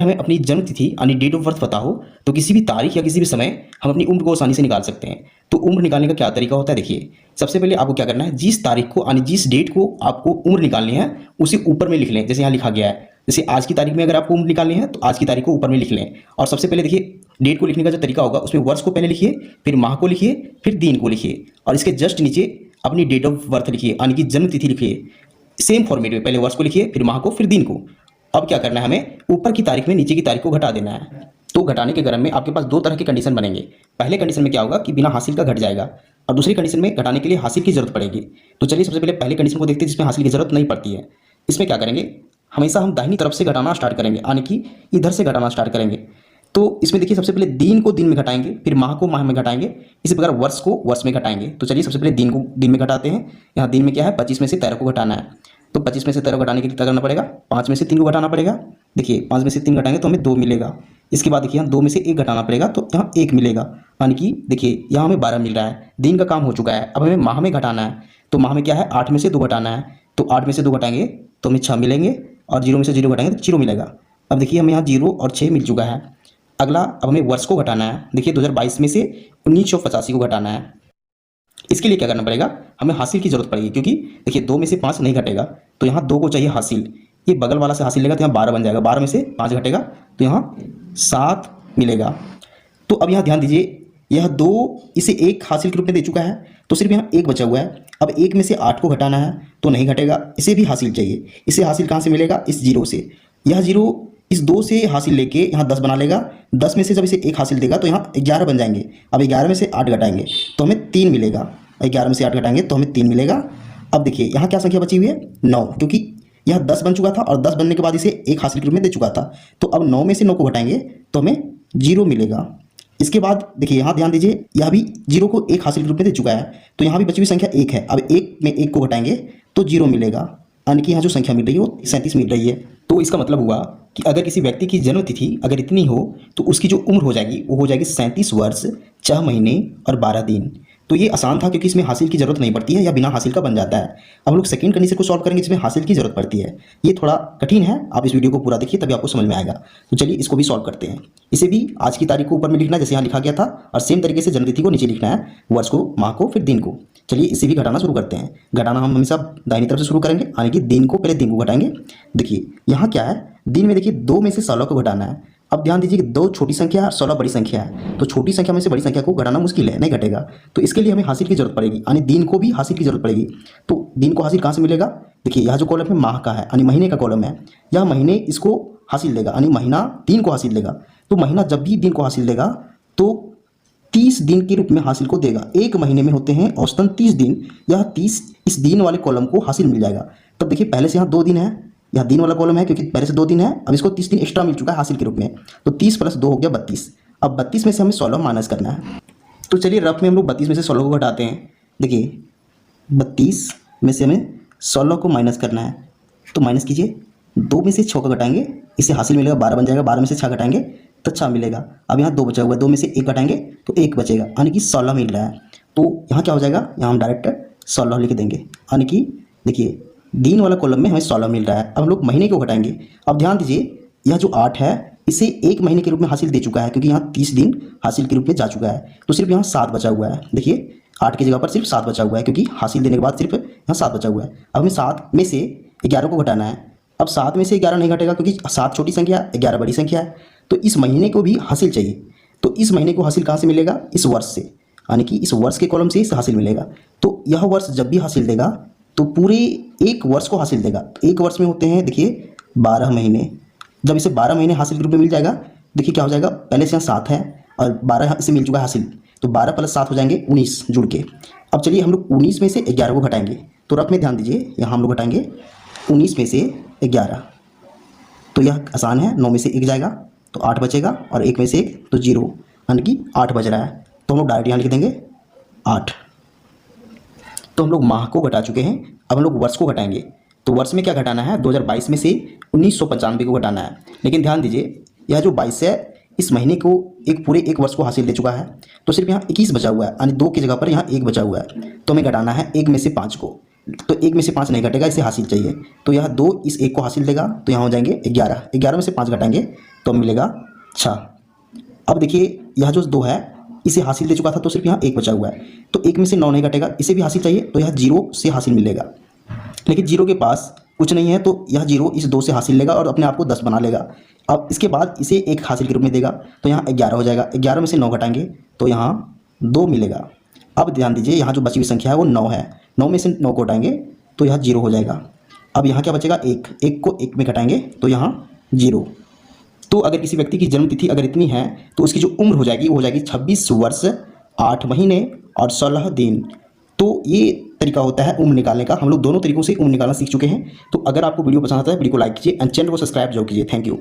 हमें अपनी जन्म तिथि यानी डेट ऑफ बर्थ पता हो तो किसी भी तारीख या किसी भी समय हम अपनी उम्र को आसानी से निकाल सकते हैं। तो उम्र निकालने का क्या तरीका होता है, देखिए सबसे पहले आपको क्या करना है, जिस तारीख को यानी जिस डेट को आपको उम्र निकालनी है उसे ऊपर में लिख लें। जैसे यहाँ लिखा गया है, जैसे आज की तारीख में अगर आपको उम्र निकालनी है तो आज की तारीख को ऊपर में लिख लें। और सबसे पहले देखिए डेट को लिखने का जो तरीका होगा उसमें वर्ष को पहले लिखिए, फिर माह को लिखिए, फिर दिन को लिखिए और इसके जस्ट नीचे अपनी डेट ऑफ बर्थ लिखिए यानी कि जन्म तिथि लिखिए। सेम फॉर्मेट में पहले वर्ष को लिखिए, फिर माह को, फिर दिन को। अब क्या करना है, हमें ऊपर की तारीख में नीचे की तारीख को घटा देना है। तो घटाने के क्रम में आपके पास दो तरह के कंडीशन बनेंगे। पहले कंडीशन में क्या होगा कि बिना हासिल का घट जाएगा और दूसरी कंडीशन में घटाने के लिए हासिल की जरूरत पड़ेगी। तो चलिए सबसे पहले पहले कंडीशन को देखते हैं जिसमें हासिल की जरूरत नहीं पड़ती है। इसमें क्या करेंगे, हमेशा हम दाहिनी तरफ से घटाना स्टार्ट करेंगे यानी कि इधर से घटाना स्टार्ट करेंगे। तो इसमें देखिए सबसे पहले दिन को दिन में घटाएंगे, फिर माह को माह में घटाएंगे, इसी प्रकार वर्ष को वर्ष में घटाएंगे। तो चलिए सबसे पहले दिन को दिन में घटाते हैं। यहाँ दिन में क्या है, 25 में से 13 को घटाना है। तो 25 में से 13 घटाने के लिए क्या करना पड़ेगा, 5 में से 3 को घटाना पड़ेगा। देखिए 5 में से 3 घटाएंगे तो हमें 2 मिलेगा। इसके बाद देखिए यहाँ 2 में से 1 घटाना पड़ेगा तो यहाँ 1 मिलेगा, यानी कि देखिए यहाँ हमें 12 मिल रहा है। दिन का काम हो चुका है, अब हमें माह में घटाना है। तो माह में क्या है, 8 में से 2 घटाना है। तो 8 में से 2 घटाएंगे तो हमें 6 मिलेंगे और 0 में से 0 घटाएंगे तो 0 मिलेगा। अब देखिए हमें यहाँ 0 और 6 मिल चुका है। अगला अब हमें वर्ष को घटाना है। देखिए 2022 में से 1985 को घटाना है। इसके लिए क्या करना पड़ेगा, हमें हासिल की जरूरत पड़ेगी, क्योंकि देखिए 2 में से 5 नहीं घटेगा तो यहाँ 2 को चाहिए हासिल। ये बगल वाला से हासिल लेगा तो यहाँ 12 बन जाएगा, 12 में से 5 घटेगा तो यहाँ 7 मिलेगा। तो अब यहाँ ध्यान दीजिए, यह 2 इसे 1 हासिल के रूप में दे चुका है तो सिर्फ यहाँ 1 बचा हुआ है। अब 1 में से 8 को घटाना है तो नहीं घटेगा, इसे भी हासिल चाहिए। इसे हासिल कहाँ से मिलेगा, इस 0 से। यह 0 इस 2 से हासिल लेके यहाँ 10 बना लेगा। 10 में से जब इसे 1 हासिल देगा तो यहाँ 11 बन जाएंगे। अब 11 में से 8 घटाएंगे तो हमें 3 मिलेगा। 11 में से 8 घटाएंगे तो हमें 3 मिलेगा। अब देखिए यहाँ क्या संख्या बची हुई है, 9, क्योंकि यह 10 बन चुका था और 10 बनने के बाद इसे 1 हासिल के रूप में दे चुका था। तो अब 9 में से 9 को घटाएंगे तो हमें 0 मिलेगा। इसके बाद देखिए यहाँ ध्यान दीजिए, यह भी 0 को 1 हासिल के रूप में दे चुका है तो यहाँ भी बची हुई संख्या 1 है। अब 1 में 1 को घटाएंगे तो 0 मिलेगा, यानी कि यहाँ जो संख्या मिल रही है वो 37 मिल रही है। तो इसका मतलब हुआ कि अगर किसी व्यक्ति की जन्म तिथि अगर इतनी हो तो उसकी जो उम्र हो जाएगी वो हो जाएगी 37 वर्ष 6 महीने और 12 दिन। तो ये आसान था क्योंकि इसमें हासिल की जरूरत नहीं पड़ती है या बिना हासिल का बन जाता है। अब हम लोग सेकंड कंडीशन को सॉल्व करेंगे जिसमें हासिल की जरूरत पड़ती है। ये थोड़ा कठिन है, आप इस वीडियो को पूरा देखिए तभी आपको समझ में आएगा। तो चलिए इसको भी सॉल्व करते हैं। इसे भी आज की तारीख को ऊपर में लिखना है जैसे यहाँ लिखा गया था, और सेम तरीके से जन्मतिथि को नीचे लिखना है, वर्ष को, माह को, फिर दिन को। चलिए इसे भी घटाना शुरू करते हैं। घटाना हम हमेशा दाहिनी तरफ से शुरू करेंगे, यानी कि दिन को पहले दिन को घटाएंगे। देखिए यहाँ क्या है, दिन में देखिए 2 में से 16 को घटाना है। अब ध्यान दीजिए कि 2 छोटी संख्या है और 16 बड़ी संख्या है, तो छोटी संख्या में से बड़ी संख्या को घटाना मुश्किल है, नहीं घटेगा। तो इसके लिए हमें हासिल की जरूरत पड़ेगी, यानी दिन को भी हासिल की जरूरत पड़ेगी। तो दिन को हासिल कहाँ से मिलेगा, देखिए यह जो कॉलम है माह का है यानी महीने का कॉलम है, यह महीने इसको हासिल देगा, यानी महीना दिन को हासिल देगा। तो महीना जब भी दिन को हासिल देगा तो 30 दिन के रूप में हासिल को देगा। एक महीने में होते हैं औसतन 30 दिन, यह 30 इस दिन वाले कॉलम को हासिल मिल जाएगा। तब देखिए पहले से यहाँ 2 दिन है, यह दिन वाला कॉलम है क्योंकि पहले से 2 दिन है, अब इसको 30 दिन एक्स्ट्रा मिल चुका है हासिल के रूप में। तो 30 + 2 हो गया 32। अब 32 में से हमें 16 माइनस करना है। तो चलिए रफ में हम लोग 32 में से 16 को घटाते हैं। देखिए 32 में से हमें 16 को माइनस करना है, तो माइनस कीजिए। 2 में से 6 को घटाएंगे, इससे हासिल मिलेगा 12 बन जाएगा। 12 में से 6 घटाएंगे तो 6 मिलेगा। अब यहाँ 2 बचा हुआ है, 2 में से 1 घटाएंगे तो 1 बचेगा, यानी कि 16 मिल रहा है। तो यहाँ क्या हो जाएगा, यहाँ हम डायरेक्ट 16 लिख देंगे, यानी कि देखिए दिन वाला कॉलम में हमें 16 मिल रहा है। अब हम लोग महीने को घटाएंगे। अब ध्यान दीजिए, यह जो 8 है इसे 1 महीने के रूप में हासिल दे चुका है क्योंकि यहाँ 30 दिन हासिल के रूप में जा चुका है। तो सिर्फ यहाँ 7 बचा हुआ है। देखिए 8 की जगह पर सिर्फ 7 बचा हुआ है क्योंकि हासिल देने के बाद सिर्फ यहाँ 7 बचा हुआ है। अब हमें 7 में से 11 को घटाना है। अब 7 में से 11 नहीं घटेगा क्योंकि 7 छोटी संख्या, 11 बड़ी संख्या है। तो इस महीने को भी हासिल चाहिए। तो इस महीने को हासिल कहाँ से मिलेगा, इस वर्ष से, यानी कि इस वर्ष के कॉलम से इसे हासिल मिलेगा। तो यह वर्ष जब भी हासिल देगा तो पूरे 1 वर्ष को हासिल देगा। तो 1 वर्ष में होते हैं देखिए 12 महीने। जब इसे 12 महीने हासिल के रूप में मिल जाएगा, देखिए क्या हो जाएगा, पहले से यहाँ 7 है और 12 इसे मिल चुका है हासिल, तो 12 + 7 हो जाएंगे 19 जुड़ के। अब चलिए हम लोग 19 में से 11 को घटाएंगे। तो रफ में ध्यान दीजिए, यहाँ हम लोग घटाएंगे 19 में से 11, तो यह आसान है। 9 में से 1 जाएगा तो 8 बचेगा और 1 में से 1 तो 0, यानी कि 8 बच रहा है। तो हम लोग डायरेक्ट यहाँ लिख देंगे 8। तो हम लोग माह को घटा चुके हैं, अब हम लोग वर्ष को घटाएंगे। तो वर्ष में क्या घटाना है, 2022 में से 1995 को घटाना है। लेकिन ध्यान दीजिए, यह जो 22 है इस महीने को पूरे 1 वर्ष को हासिल दे चुका है, तो सिर्फ यहाँ 21 बचा हुआ है, यानी 2 की जगह पर यहाँ 1 बचा हुआ है। तो हमें घटाना है 1 में से 5 को। तो एक में से 5 नहीं घटेगा, इसे हासिल चाहिए। तो यह 2 इस 1 को हासिल देगा, तो यहाँ हो जाएंगे 11। 11 में से 5 घटाएंगे तो मिलेगा 6। अब देखिए यह जो 2 है इसे हासिल दे चुका था, तो सिर्फ यहाँ 1 बचा हुआ है। तो 1 में से 9 नहीं घटेगा, इसे भी हासिल चाहिए, तो यह 0 से हासिल मिलेगा। लेकिन 0 के पास कुछ नहीं है, तो यह 0 इस 2 से हासिल लेगा और अपने आप को 10 बना लेगा। अब इसके बाद इसे 1 हासिल के रूप में देगा, तो यहाँ 11 हो जाएगा। 11 में से 9 घटाएंगे तो यहाँ 2 मिलेगा। अब ध्यान दीजिए यहाँ जो बची हुई संख्या है वो 9 है। 9 में से 9 को घटाएंगे तो यह 0 हो जाएगा। अब यहाँ क्या बचेगा, 1। 1 को 1 में घटाएंगे तो यहाँ 0। तो अगर किसी व्यक्ति की जन्म तिथि अगर इतनी है तो उसकी जो उम्र हो जाएगी वो हो जाएगी 26 वर्ष 8 महीने और 16 दिन। तो ये तरीका होता है उम्र निकालने का। हम लोग दोनों तरीकों से उम्र निकालना सीख चुके हैं। तो अगर आपको वीडियो पसंद आता है वीडियो को लाइक कीजिए एंड चैनल को सब्सक्राइब जरूर कीजिए। Thank you.